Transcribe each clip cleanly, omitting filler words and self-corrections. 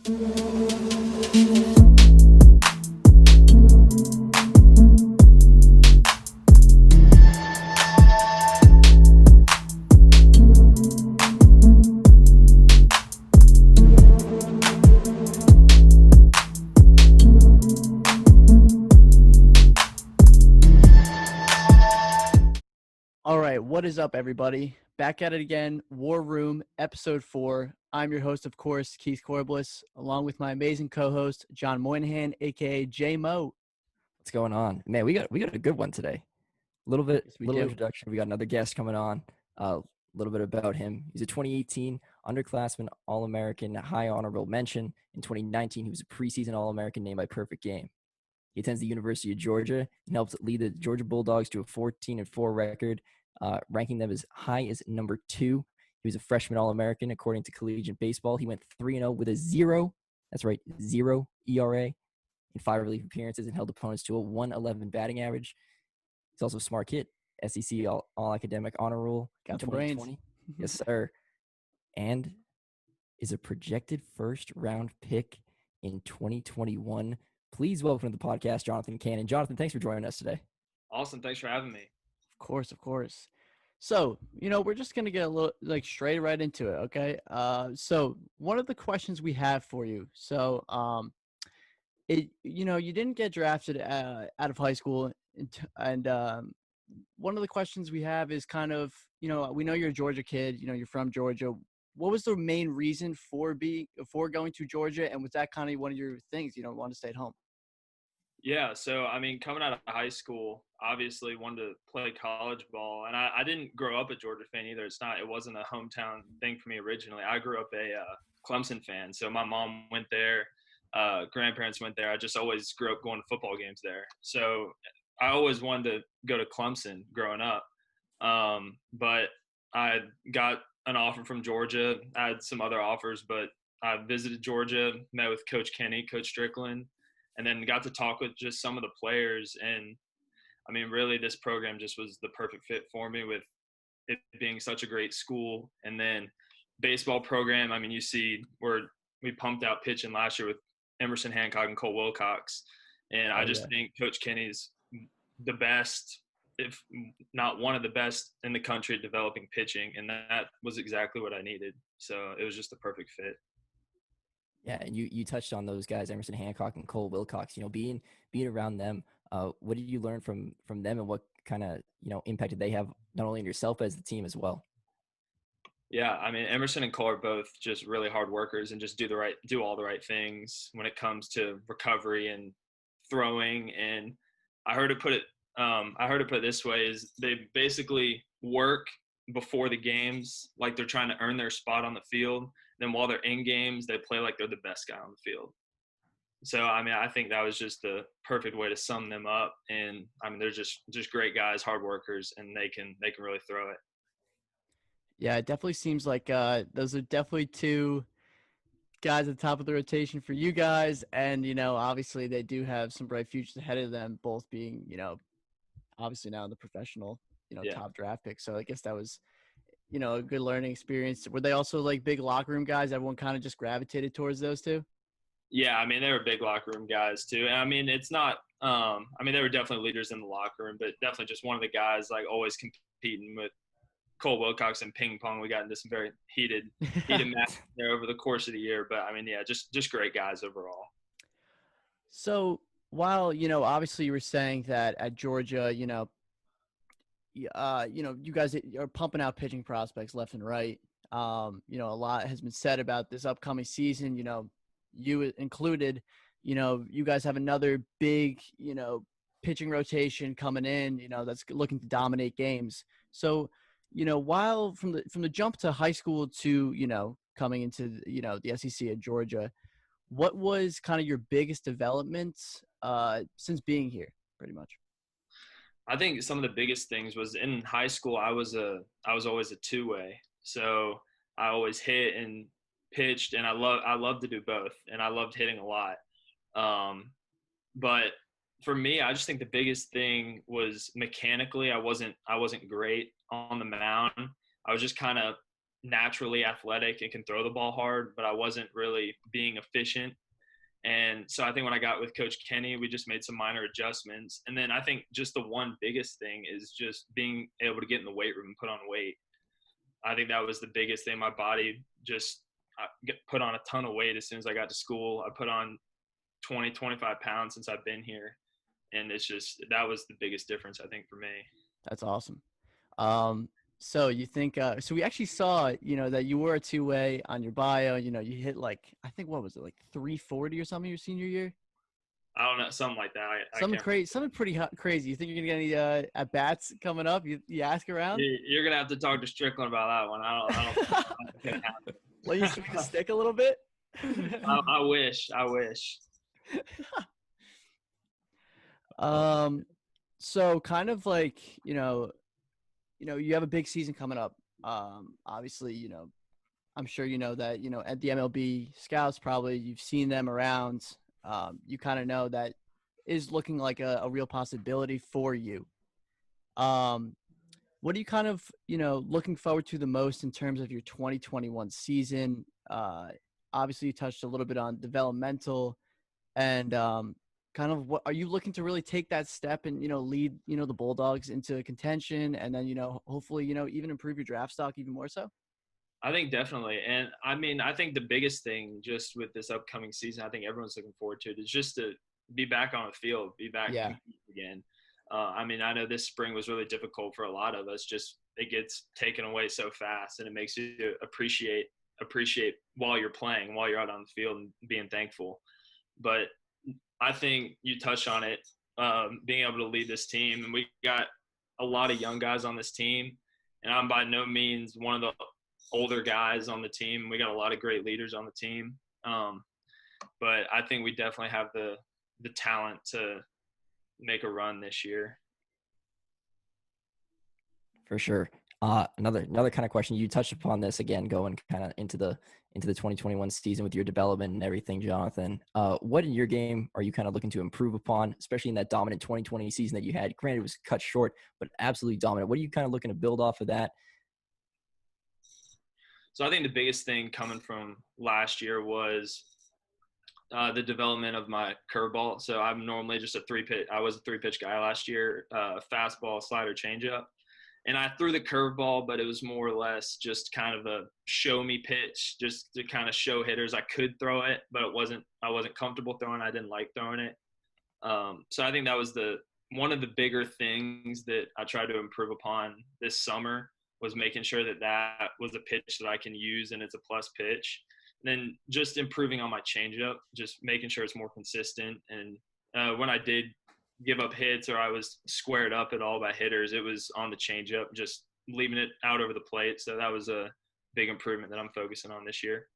All right, what is up, everybody? Back at it again, War Room, Episode 4. I'm your host, of course, Keith Corbliss, along with my amazing co-host, John Moynihan, a.k.a. J-Mo. What's going on? Man, we got a good one today. Little Yes, we do. introduction. We got another guest coming on. A little bit about him. He's a 2018 underclassman All-American, high honorable mention. In 2019, he was a preseason All-American named by Perfect Game. He attends the University of Georgia and helped lead the Georgia Bulldogs to a 14-4 record, ranking them as high as number 2. He was a freshman All-American according to Collegiate Baseball. He went 3-0 with a 0. That's right, 0 ERA in 5 relief appearances and held opponents to a 111 batting average. He's also a smart kid, SEC all academic honor roll. Got the brains. Yes, sir. And is a projected first-round pick in 2021. Please welcome to the podcast, Jonathan Cannon. Jonathan, thanks for joining us today. Awesome. Thanks for having me. Of course. So, we're just going to get a little, straight right into it, okay? So, one of the questions we have for you. So, you didn't get drafted out of high school, and one of the questions we have is kind of, we know you're a Georgia kid, you're from Georgia. What was the main reason for going to Georgia, and was that kind of one of your things, want to stay at home? Yeah, so, coming out of high school, obviously wanted to play college ball, and I didn't grow up a Georgia fan either. It wasn't a hometown thing for me originally. I grew up a Clemson fan, so my mom went there, grandparents went there. I just always grew up going to football games there. So I always wanted to go to Clemson growing up, but I got an offer from Georgia. I had some other offers, but I visited Georgia, met with Coach Kenny, Coach Strickland, and then got to talk with just some of the players. And, really this program just was the perfect fit for me with it being such a great school. And then baseball program, you see where we pumped out pitching last year with Emerson Hancock and Cole Wilcox. And I just think Coach Kenny's the best, if not one of the best in the country at developing pitching. And that was exactly what I needed. So it was just the perfect fit. Yeah, and you touched on those guys, Emerson Hancock and Cole Wilcox. Being around them, what did you learn from them, and what kind of impact did they have not only on yourself but as the team as well? Yeah, Emerson and Cole are both just really hard workers and just do all the right things when it comes to recovery and throwing. And I heard it put this way: is they basically work before the games like they're trying to earn their spot on the field. Then while they're in games, they play like they're the best guy on the field. So, I think that was just the perfect way to sum them up. And, they're just great guys, hard workers, and they can really throw it. Yeah, it definitely seems like those are definitely two guys at the top of the rotation for you guys. And, obviously they do have some bright futures ahead of them, both being, obviously now in the professional, top draft pick. So I guess that was – a good learning experience. Were they also big locker room guys? Everyone kind of just gravitated towards those two? Yeah, they were big locker room guys too. And it's not they were definitely leaders in the locker room, but definitely just one of the guys always competing with Cole Wilcox in ping pong. We got into some very heated matches there over the course of the year. But just great guys overall. So while, obviously you were saying that at Georgia, you guys are pumping out pitching prospects left and right. A lot has been said about this upcoming season, you included. You guys have another big, pitching rotation coming in, that's looking to dominate games. So, while from the jump to high school to, coming into, the SEC at Georgia, what was kind of your biggest developments since being here, pretty much? I think some of the biggest things was in high school, I was always a two-way. So I always hit and pitched, and I love to do both, and I loved hitting a lot. But for me, I just think the biggest thing was mechanically, I wasn't great on the mound. I was just kind of naturally athletic and can throw the ball hard, but I wasn't really being efficient. And so I think when I got with Coach Kenny, we just made some minor adjustments. And then I think just the one biggest thing is just being able to get in the weight room and put on weight. I think that was the biggest thing. My body just put on a ton of weight as soon as I got to school. I put on 20, 25 pounds since I've been here. And it's just, that was the biggest difference, I think, for me. That's awesome. So you think, so we actually saw, that you were a two-way on your bio, you hit like, I think, what was it, like 340 or something your senior year? I don't know, something like that. Something crazy, something pretty crazy. You think you're going to get any at bats coming up? You ask around? You're going to have to talk to Strickland about that one. I don't think it's going to happen. Let you swing the stick a little bit? I wish. So kind of like, you have a big season coming up. Obviously, I'm sure you know that, at the MLB scouts, probably you've seen them around. You kind of know that is looking like a real possibility for you. What are you kind of, looking forward to the most in terms of your 2021 season? Obviously you touched a little bit on developmental and, kind of what are you looking to really take that step and, lead, the Bulldogs into contention and then, hopefully, even improve your draft stock even more so? I think definitely. And I mean, I think the biggest thing just with this upcoming season, I think everyone's looking forward to it, is just to be back on the field, be back again. I mean, I know this spring was really difficult for a lot of us. Just it gets taken away so fast, and it makes you appreciate while you're playing, while you're out on the field, and being thankful. But I think you touched on it, being able to lead this team, and we got a lot of young guys on this team, and I'm by no means one of the older guys on the team. We got a lot of great leaders on the team, but I think we definitely have the talent to make a run this year. For sure. Another kind of question. You touched upon this again, going kind of into the 2021 season with your development and everything, Jonathan. What in your game are you kind of looking to improve upon, especially in that dominant 2020 season that you had? Granted, it was cut short, but absolutely dominant. What are you kind of looking to build off of that? So I think the biggest thing coming from last year was the development of my curveball. So I'm normally just I was a three-pitch guy last year, fastball, slider, changeup. And I threw the curveball, but it was more or less just kind of a show me pitch, just to kind of show hitters I could throw it, but I wasn't comfortable throwing. I didn't like throwing it. So I think that was one of the bigger things that I tried to improve upon this summer, was making sure that was a pitch that I can use and it's a plus pitch. And then just improving on my changeup, just making sure it's more consistent. And when I did give up hits or I was squared up at all by hitters, it was on the changeup, just leaving it out over the plate. So that was a big improvement that I'm focusing on this year.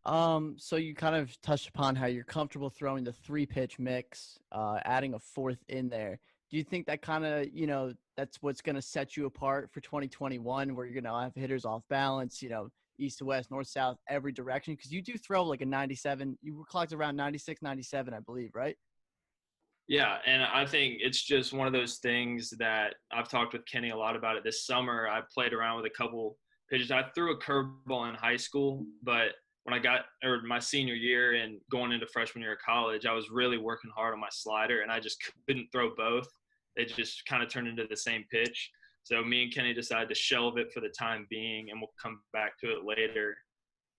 So you kind of touched upon how you're comfortable throwing the 3-pitch mix, adding a fourth in there. Do you think that kind of, that's what's going to set you apart for 2021, where you're going to have hitters off balance, east to west, north, south, every direction? Because you do throw like a 97, you were clocked around 96, 97, I believe, right? Yeah, and I think it's just one of those things that I've talked with Kenny a lot about it this summer. I played around with a couple pitches. I threw a curveball in high school, but when I got my senior year and going into freshman year of college, I was really working hard on my slider, and I just couldn't throw both. They just kind of turned into the same pitch. So me and Kenny decided to shelve it for the time being, and we'll come back to it later.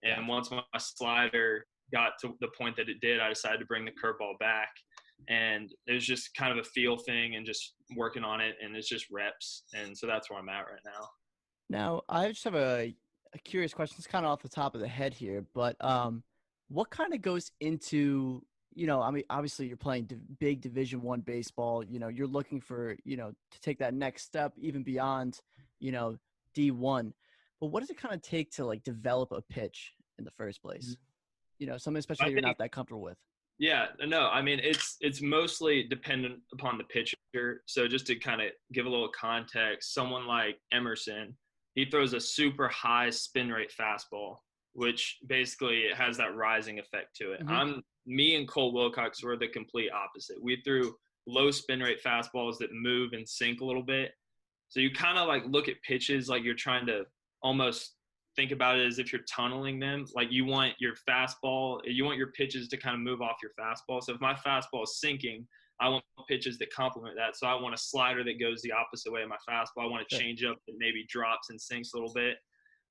And once my slider got to the point that it did, I decided to bring the curveball back. And it was just kind of a feel thing and just working on it, and it's just reps. And so that's where I'm at right now. Now, I just have a curious question. It's kind of off the top of the head here, but what kind of goes into, I mean, obviously you're playing big Division I baseball, you're looking for, to take that next step even beyond, D1. But what does it kind of take to like develop a pitch in the first place? Something especially you're not that comfortable with. Yeah, no, I mean, it's mostly dependent upon the pitcher. So just to kind of give a little context, someone like Emerson, he throws a super high spin rate fastball, which basically has that rising effect to it. Mm-hmm. Me and Cole Wilcox were the complete opposite. We threw low spin rate fastballs that move and sink a little bit. So you kind of like look at pitches like you're trying to almost think about it as if you're tunneling them. Like you want your pitches to kind of move off your fastball. So if my fastball is sinking, I want pitches that complement that. So I want a slider that goes the opposite way of my fastball. I want a change up that maybe drops and sinks a little bit.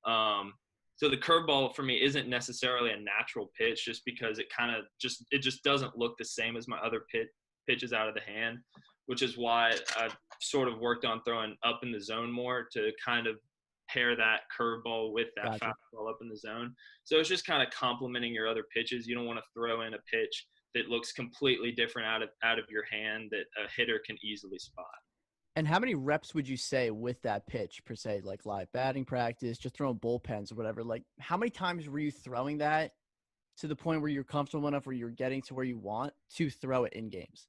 So the curveball for me isn't necessarily a natural pitch, just because it just doesn't look the same as my other pitches out of the hand, which is why I've sort of worked on throwing up in the zone more to kind of pair that curveball with that fastball up in the zone. So it's just kind of complementing your other pitches. You don't want to throw in a pitch that looks completely different out of your hand that a hitter can easily spot. And how many reps would you say with that pitch per se, like live batting practice, just throwing bullpens or whatever? Like how many times were you throwing that to the point where you're comfortable enough where you're getting to where you want to throw it in games?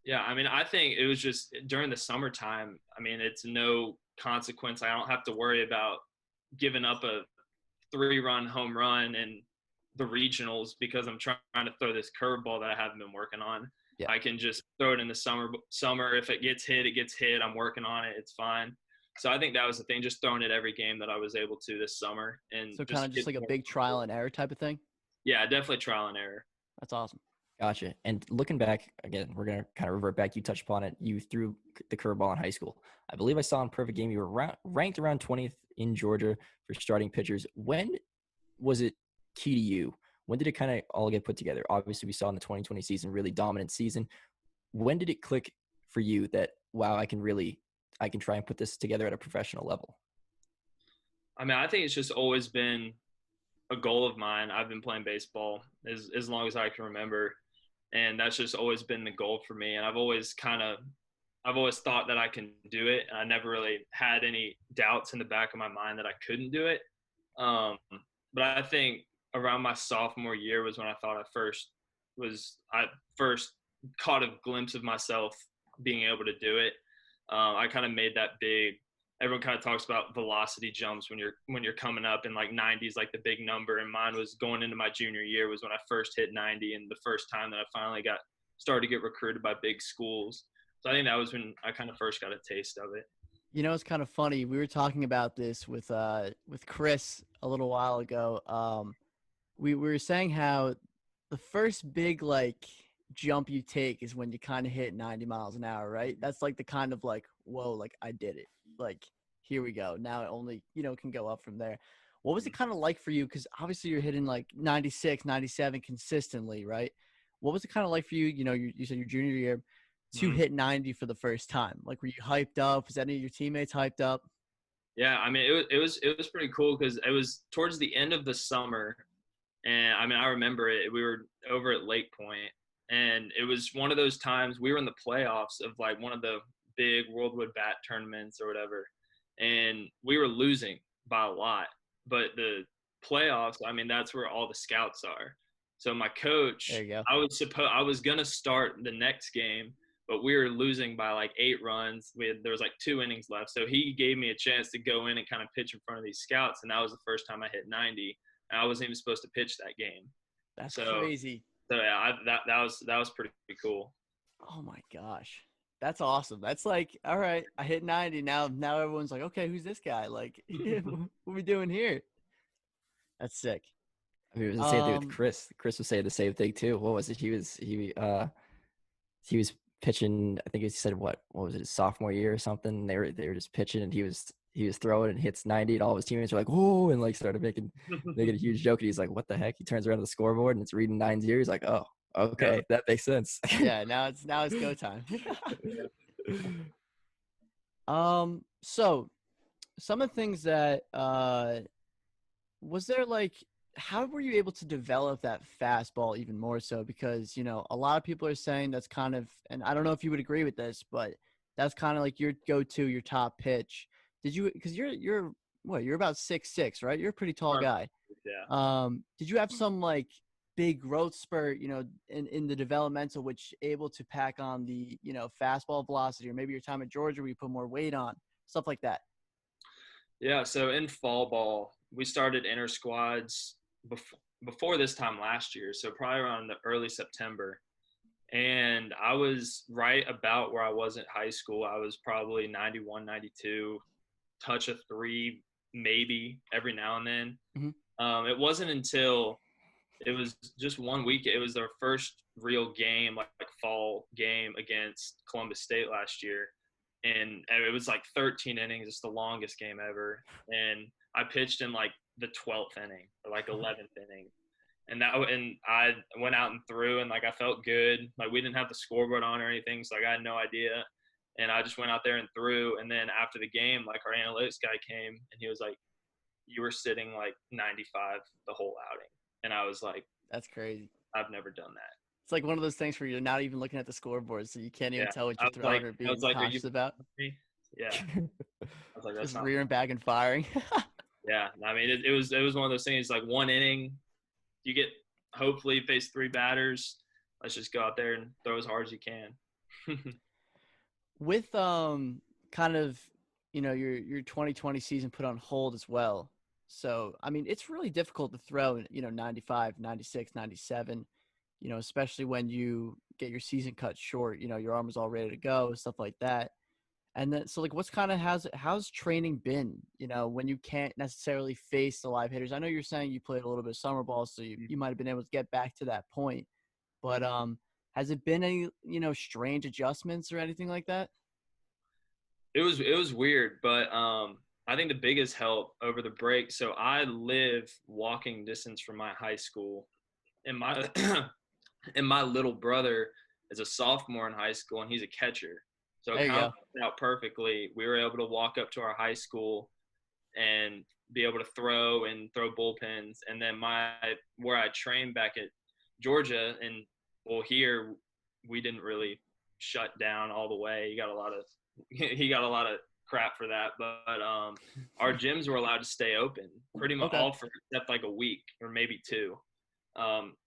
Yeah, I mean, I think it was just during the summertime. I mean, it's no consequence. I don't have to worry about giving up a 3-run home run in the regionals because I'm trying to throw this curveball that I haven't been working on. Yeah. I can just throw it in the summer. If it gets hit, it gets hit. I'm working on it. It's fine. So I think that was the thing, just throwing it every game that I was able to this summer. And so kind of just like a big trial and error type of thing? Yeah, definitely trial and error. That's awesome. Gotcha. And looking back, again, we're going to kind of revert back. You touched upon it. You threw the curveball in high school. I believe I saw in Perfect Game you were ranked around 20th in Georgia for starting pitchers. When was it key to you? When did it kind of all get put together? Obviously, we saw in the 2020 season, really dominant season. When did it click for you that, wow, I can try and put this together at a professional level? I mean, I think it's just always been a goal of mine. I've been playing baseball as long as I can remember. And that's just always been the goal for me. And I've always thought that I can do it. And I never really had any doubts in the back of my mind that I couldn't do it. But I think around my sophomore year was when I thought I first caught a glimpse of myself being able to do it. I kind of made that big. Everyone kind of talks about velocity jumps when you're coming up, and like 90 is like the big number. And mine was going into my junior year was when I first hit 90, and the first time that I finally started to get recruited by big schools. So I think that was when I kind of first got a taste of it. You know, it's kind of funny. We were talking about this with Chris a little while ago. We were saying how the first big like jump you take is when you kind of hit 90 miles an hour, right? That's like the kind of like, whoa, like I did it. Like, here we go. Now it only, can go up from there. What was it kind of like for you? Because obviously you're hitting like 96, 97 consistently, right? What was it kind of like for you? You said your junior year to hit 90 for the first time. Like, were you hyped up? Was any of your teammates hyped up? Yeah, I mean, it was pretty cool because it was towards the end of the summer. And I mean, I remember it. We were over at Lake Point, and it was one of those times we were in the playoffs of like one of the big Worldwood Bat tournaments or whatever, and we were losing by a lot. But the playoffs, I mean, that's where all the scouts are. So my coach, there you go. I was gonna start the next game, but we were losing by like 8 runs. There was like 2 innings left, so he gave me a chance to go in and kind of pitch in front of these scouts, and that was the first time I hit 90. And I wasn't even supposed to pitch that game. That's crazy. So yeah, that was pretty cool. Oh my gosh. That's awesome. That's like, all right, I hit 90. Now everyone's like, okay, who's this guy? Like, what are we doing here? That's sick. I mean, it was the same thing with Chris. Chris was saying the same thing too. What was it? He was pitching. I think he said what was it? His sophomore year or something. They were just pitching, and he was throwing and hits 90, and all of his teammates were like, "Oh!" and like started making a huge joke. And he's like, "What the heck?" He turns around to the scoreboard and it's reading 90. He's like, "Oh, okay, yeah. That makes sense." Yeah, now it's go time. So some of the things that was there like, how were you able to develop that fastball even more so? Because a lot of people are saying that's kind of, and I don't know if you would agree with this, but that's kind of like your go-to, your top pitch. Did you? Because you're about 6'6", right? You're a pretty tall guy. Yeah. Did you have some like big growth spurt, in the developmental, which able to pack on the, fastball velocity, or maybe your time at Georgia where you put more weight on, stuff like that? Yeah. So in fall ball, we started inter squads before this time last year. So probably around the early September. And I was right about where I was in high school. I was probably 91, 92, touch of 3 maybe every now and then. Mhm. It wasn't until it was just 1 week. It was their first real game, like fall game against Columbus State last year. And it was like 13 innings. It's the longest game ever. And I pitched in like the 12th inning or like 11th inning. And I went out and threw, and like I felt good. Like we didn't have the scoreboard on or anything, so like I had no idea. And I just went out there and threw. And then after the game, like our analytics guy came and he was like, "You were sitting like 95 the whole outing." And I was like, That's crazy. "I've never done that." It's like one of those things where you're not even looking at the scoreboard, so you can't even Yeah, tell what I you're was like, throwing or being "Are you cautious about. me?" Yeah, I was like, "That's Just not." rearing back and firing. Yeah, I mean, it was one of those things. Like one inning, you get hopefully face 3 batters. Let's just go out there and throw as hard as you can. With kind of your 2020 season put on hold as well. So I mean it's really difficult to throw 95, 96, 97, especially when you get your season cut short, your arm is all ready to go, stuff like that. And then so like what's kind of how's training been, when you can't necessarily face the live hitters? I know you're saying you played a little bit of summer ball, so you might have been able to get back to that point. But has it been any, strange adjustments or anything like that? It was weird, but I think the biggest help over the break. So I live walking distance from my high school, and my and my little brother is a sophomore in high school, and he's a catcher. So it There you kind of go. worked out perfectly. We were able to walk up to our high school and be able to throw bullpens, and then where I trained back at Georgia, and well here we didn't really shut down all the way. He got a lot of crap for that, but our gyms were allowed to stay open pretty much Okay. all for except like a week or maybe 2.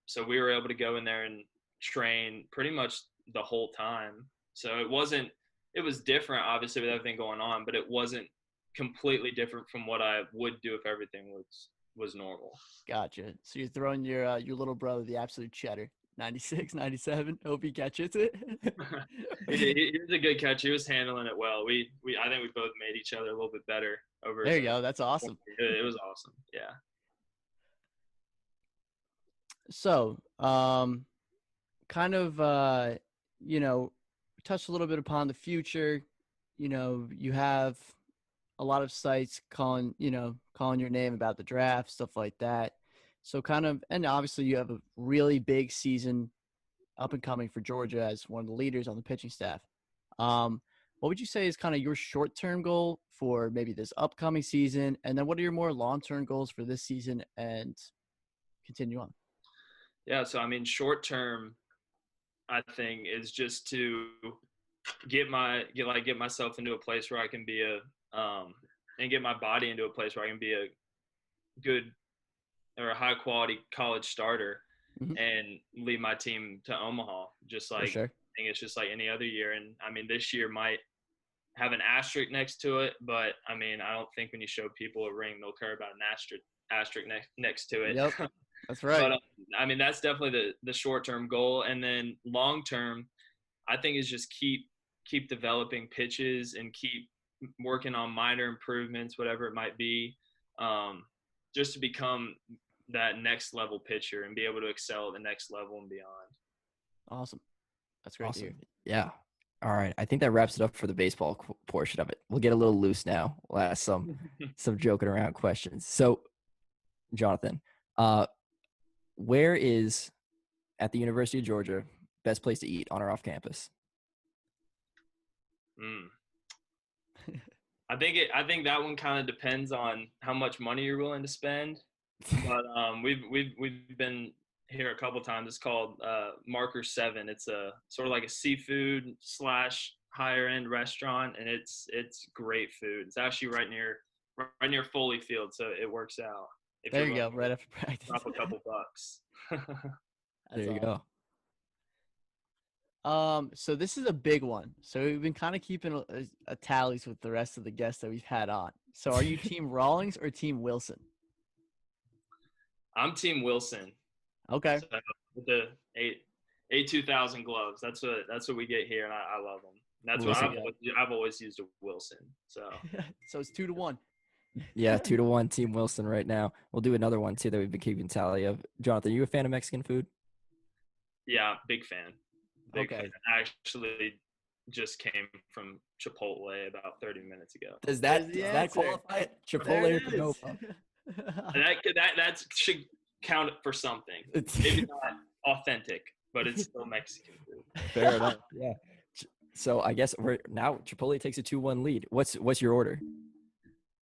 So we were able to go in there and train pretty much the whole time. So it was different obviously with everything going on, but it wasn't completely different from what I would do if everything was normal. Gotcha. So you're throwing your little brother the absolute cheddar. 96, 97. Hope he catches it. He was a good catch. He was handling it well. I think we both made each other a little bit better over There you go. That's awesome. it was awesome. Yeah. So, kind of, touched a little bit upon the future. You have a lot of sites calling your name about the draft, stuff like that. So kind of, and obviously you have a really big season up and coming for Georgia as one of the leaders on the pitching staff. What would you say is kind of your short-term goal for maybe this upcoming season? And then what are your more long-term goals for this season and continue on? Yeah. So, I mean, short term, I think is just to get myself into a place where I can be and get my body into a place where I can be a good or a high quality college starter Mhm. and lead my team to Omaha, just For like sure. I think it's just like any other year. And I mean, this year might have an asterisk next to it, but I mean, I don't think when you show people a ring, they'll care about an asterisk next to it. Yep. That's But right. I mean, that's definitely the short term goal, and then long term, I think is just keep developing pitches and keep working on minor improvements, whatever it might be, just to become that next level pitcher and be able to excel at the next level and beyond. Awesome. That's great to hear. Awesome. Yeah. All right. I think that wraps it up for the baseball portion of it. We'll get a little loose now. We'll ask some joking around questions. So, Jonathan, where is at the University of Georgia best place to eat on or off campus? Mm. I think that one kind of depends on how much money you're willing to spend. But we've been here a couple times. It's called Marker 7. It's a sort of like a seafood / higher end restaurant, and it's great food. It's actually right near Foley Field, so it works out. If There you're you willing go. to Right after practice. drop a couple bucks. That's There you go. So this is a big one. So we've been kind of keeping a tallies with the rest of the guests that we've had on. So are you team Rawlings or team Wilson? I'm Team Wilson. Okay. So with the A2000 gloves, that's what we get here, and I love them. That's what Wilson. I've always used a Wilson. So So it's 2-1. Yeah, 2-1 Team Wilson right now. We'll do another one too that we've been keeping tally of. Jonathan, are you a fan of Mexican food? Yeah, big fan. Big fan. Okay. I actually just came from Chipotle about 30 minutes ago. Does There's that the does that answer. qualify it? There Chipotle or it is. Canova? And that should count for something. Maybe not authentic, but it's still Mexican food. Fair enough. Yeah. So I guess we're now Chipotle takes a 2-1 lead. What's your order?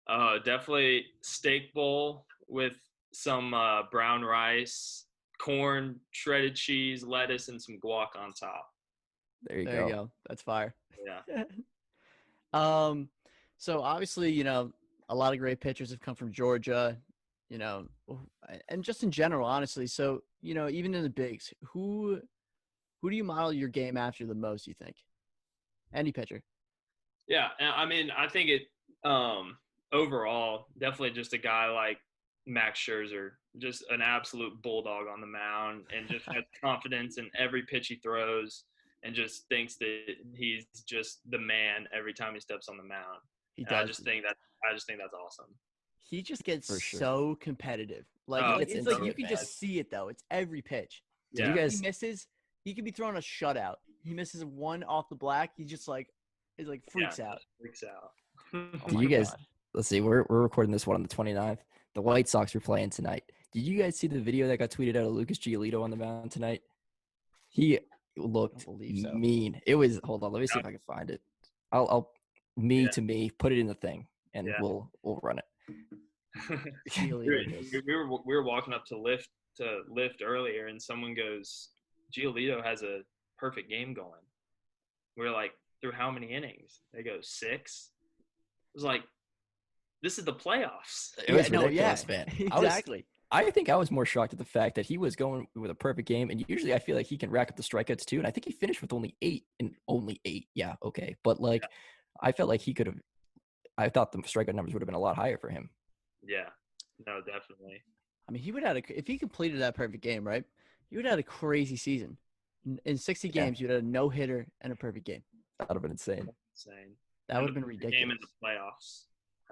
Definitely steak bowl with some brown rice, corn, shredded cheese, lettuce, and some guac on top. There you There you go. go. That's fire. Yeah. Um, so obviously, a lot of great pitchers have come from Georgia, and just in general, honestly. So, even in the bigs, who do you model your game after the most, you think? Any pitcher. Yeah, and I mean, I think overall, definitely just a guy like Max Scherzer, just an absolute bulldog on the mound, and just has confidence in every pitch he throws, and just thinks that he's just the man every time he steps on the mound. He And I does. just think that's awesome. He just gets For sure. so competitive. Like, Oh, gets it's into like you it, can man. just see it though. It's every pitch. Did Yeah. you He guys misses, he could be throwing a shutout. He misses one off the black. He just freaks out. Freaks out. Oh did my you guys God. let's see, we're recording this one on the 29th. The White Sox are playing tonight. Did you guys see the video that got tweeted out of Lucas Giolito on the mound tonight? He looked believe so. mean. It was hold on, let me see if I can find it. I'll Yeah. to me, put it in the thing and Yeah. we'll run it. we were walking up to lift earlier, and someone goes, Giolito has a perfect game going. We're like, through how many innings? They go 6. It was like, this is the playoffs. It was ridiculous, man. Exactly. I think I was more shocked at the fact that he was going with a perfect game, and usually I feel like he can rack up the strikeouts too. And I think he finished with only 8, and only 8. Yeah, okay, but I felt like he could have. I thought the strikeout numbers would have been a lot higher for him. Yeah, no, definitely. I mean, he would have if he completed that perfect game, right? He would have had a crazy season. In 60 games, you'd have a no hitter and a perfect game. That would have been insane. Insane. That would have been ridiculous. Game in the playoffs.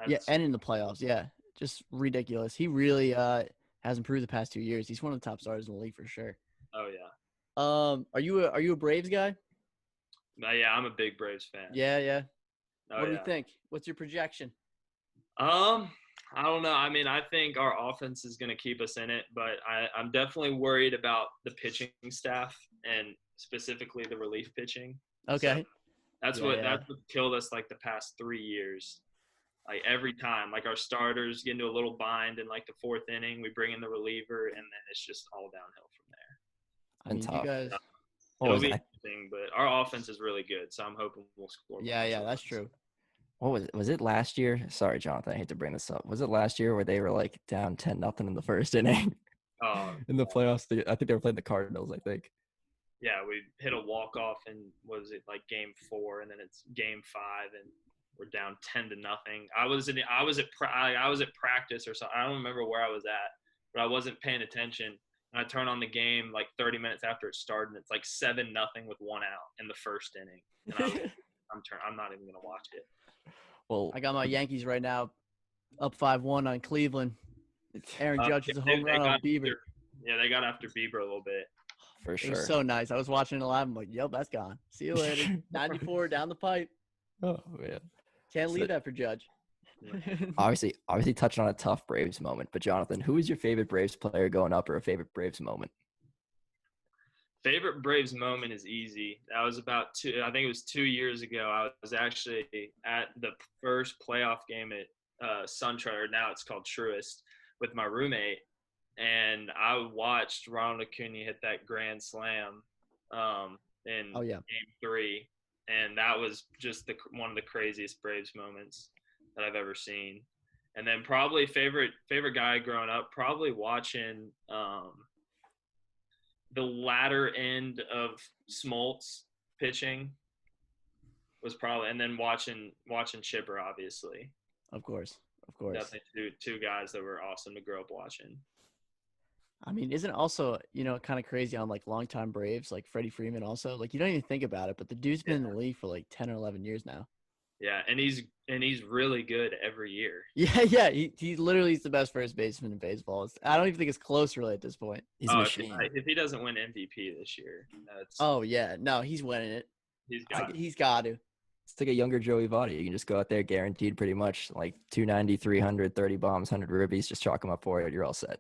Yeah, and in the playoffs, yeah, just ridiculous. He really has improved the past 2 years. He's one of the top starters in the league for sure. Oh yeah. Are you a Braves guy? Yeah, I'm a big Braves fan. Yeah. Oh, What do you think? What's your projection? I don't know. I mean, I think our offense is going to keep us in it, but I'm definitely worried about the pitching staff and specifically the relief pitching. Okay. So that's what killed us like the past 3 years. Like every time, like our starters get into a little bind in like the 4th inning, we bring in the reliever, and then it's just all downhill from there. And tough. You guys. It'll be interesting, but our offense is really good, so I'm hoping we'll score. Yeah, that's true. What was it? Was it last year? Sorry, Jonathan, I hate to bring this up. Was it last year where they were like down 10-0 in the first inning? In the playoffs, I think they were playing the Cardinals. I think. Yeah, we hit a walk off in was it like game 4, and then it's game 5, and we're down 10-0. I was at practice or something. I don't remember where I was at, but I wasn't paying attention. And I turn on the game like 30 minutes after it started, and it's like 7-0 with 1 out in the first inning. And I'm not even gonna watch it. Well, I got my Yankees right now, up 5-1 on Cleveland. Aaron Judge is a home run on Bieber. They got after Bieber a little bit. For sure. It was so nice. I was watching it live. I'm like, yep, that's gone. See you later. 94 down the pipe. Oh man. Can't leave that for Judge. obviously touching on a tough Braves moment, but Jonathan, who is your favorite Braves player going up, or a favorite Braves moment? Favorite Braves moment is easy. That was I think it was 2 years ago. I was actually at the first playoff game at SunTrust, or now it's called Truist, with my roommate, and I watched Ronald Acuna hit that grand slam in Game 3, and that was just one of the craziest Braves moments that I've ever seen. And then probably favorite guy growing up, probably watching the latter end of Smoltz pitching was probably, and then watching Chipper, obviously. Of course. Definitely two guys that were awesome to grow up watching. I mean, isn't it also, kind of crazy on like longtime Braves, like Freddie Freeman also? Like, you don't even think about it, but the dude's been in the league for like 10 or 11 years now. Yeah, and he's really good every year. Yeah. He literally is the best first baseman in baseball. I don't even think it's close really at this point. He's a Oh, machine. if he doesn't win MVP this year, that's Oh yeah, no, he's winning it. he's got it. He's got to. It's like a younger Joey Votto. You can just go out there guaranteed pretty much like 290, 300, 30 bombs, 100 ribbies. Just chalk them up for it. You're all set.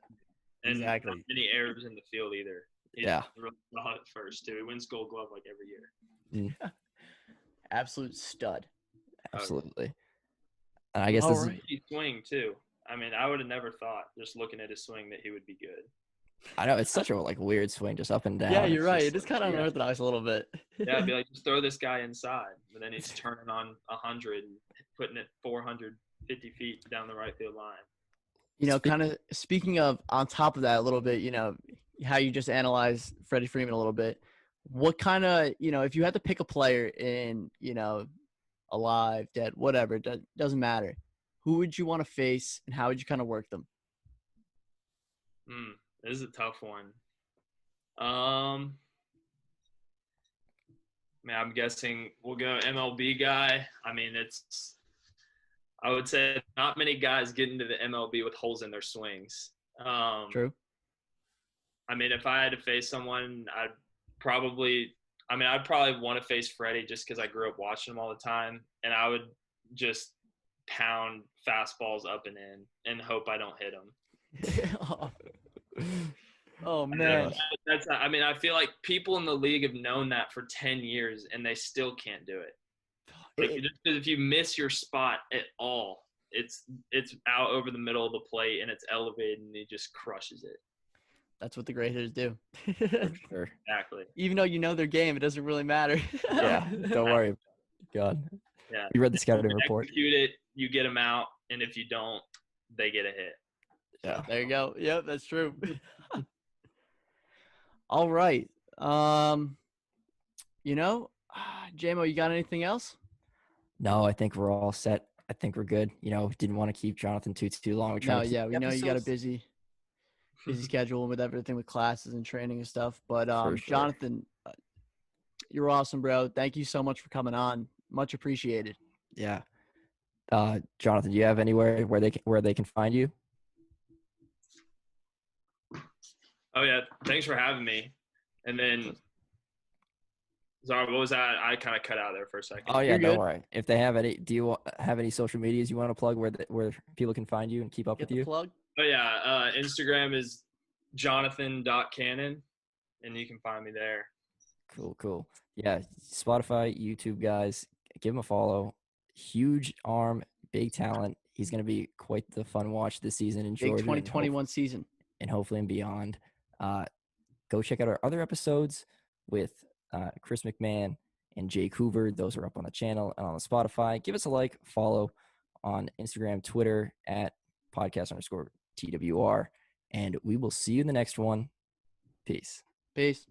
And Exactly. not many errors in the field either. He's Yeah. really solid at first too. He wins Gold Glove like every year. Absolute stud. Absolutely. And I guess All this right. He swing too. I mean, I would have never thought just looking at his swing that he would be good. I know it's such a like weird swing, just up and down. Yeah, It's you're right. just It is kind of unorthodox a little bit. Yeah, I'd be like, just throw this guy inside, but then he's turning on 100 and putting it 450 feet down the right field line. You know, kind of speaking of on top of that a little bit, you know, how you just analyze Freddie Freeman a little bit. What kind of, you know, if you had to pick a player in, you know, alive, dead, whatever, doesn't matter. Who would you want to face and how would you kind of work them? This is a tough one. Man, I'm guessing we'll go MLB guy. I mean, I would say not many guys get into the MLB with holes in their swings. True. I mean, if I had to face someone, I'd probably want to face Freddie just because I grew up watching him all the time, and I would just pound fastballs up and in and hope I don't hit him. Oh man. I mean, I feel like people in the league have known that for 10 years and they still can't do it. Like, just because if you miss your spot at all, it's out over the middle of the plate and it's elevated and he just crushes it. That's what the great hitters do. For sure. Exactly. Even though you know their game, it doesn't really matter. Yeah. Don't worry. God. Yeah. You read the scouting You report. execute it, you get them out, and if you don't, they get a hit. Yeah. There you go. Yep, that's true. All right. You know, JMO, you got anything else? No, I think we're all set. I think we're good. You know, didn't want to keep Jonathan too long. No, yeah, we know you got a busy schedule with everything with classes and training and stuff. But For sure. Jonathan, you're awesome, bro. Thank you so much for coming on. Much appreciated. Yeah. Jonathan, do you have anywhere where they can find you? Oh yeah, thanks for having me. And then, sorry, what was that? I kind of cut out there for a second. Oh yeah, You're don't good. worry. If they have any, do you have any social medias you want to plug where people can find you and keep up Get with the you? plug. Oh yeah, Instagram is jonathan.cannon, and you can find me there. Cool. Yeah, Spotify, YouTube guys, give him a follow. Huge arm, big talent. He's going to be quite the fun watch this season in Big Georgia. 2021 season. And hopefully and beyond. Go check out our other episodes with Chris McMahon and Jake Hoover. Those are up on the channel and on the Spotify. Give us a like, follow on Instagram, Twitter at podcast_TWR. And we will see you in the next one. Peace. Peace.